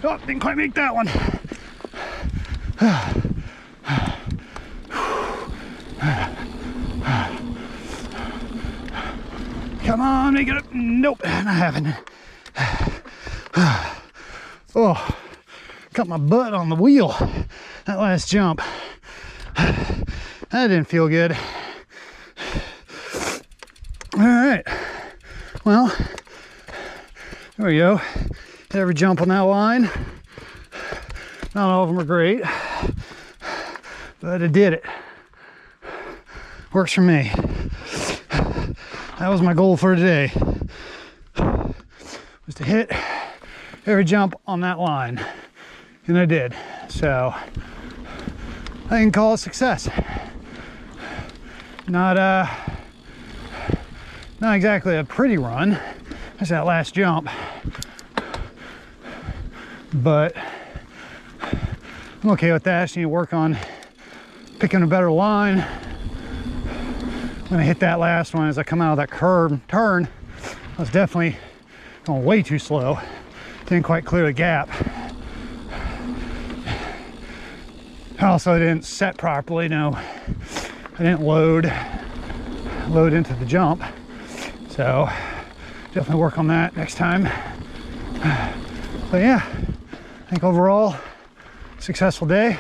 Oh, didn't quite make that one. Come on, make it up. Nope, not having it. Oh, got my butt on the wheel that last jump. That didn't feel good. All right, well, there we go. Hit every jump on that line. Not all of them are great, but I did it. Works for me. That was my goal for today, was to hit every jump on that line, and I did. So I can call it success. Not exactly a pretty run. That's that last jump, but I'm okay with that. I just need to work on picking a better line. When I hit that last one, as I come out of that curve turn, I was definitely going way too slow. Didn't quite clear the gap. I also didn't set properly. No, I didn't load into the jump. So definitely work on that next time. But yeah, I think overall, successful day.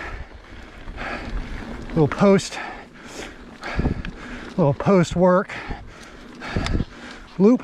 Little post work loop.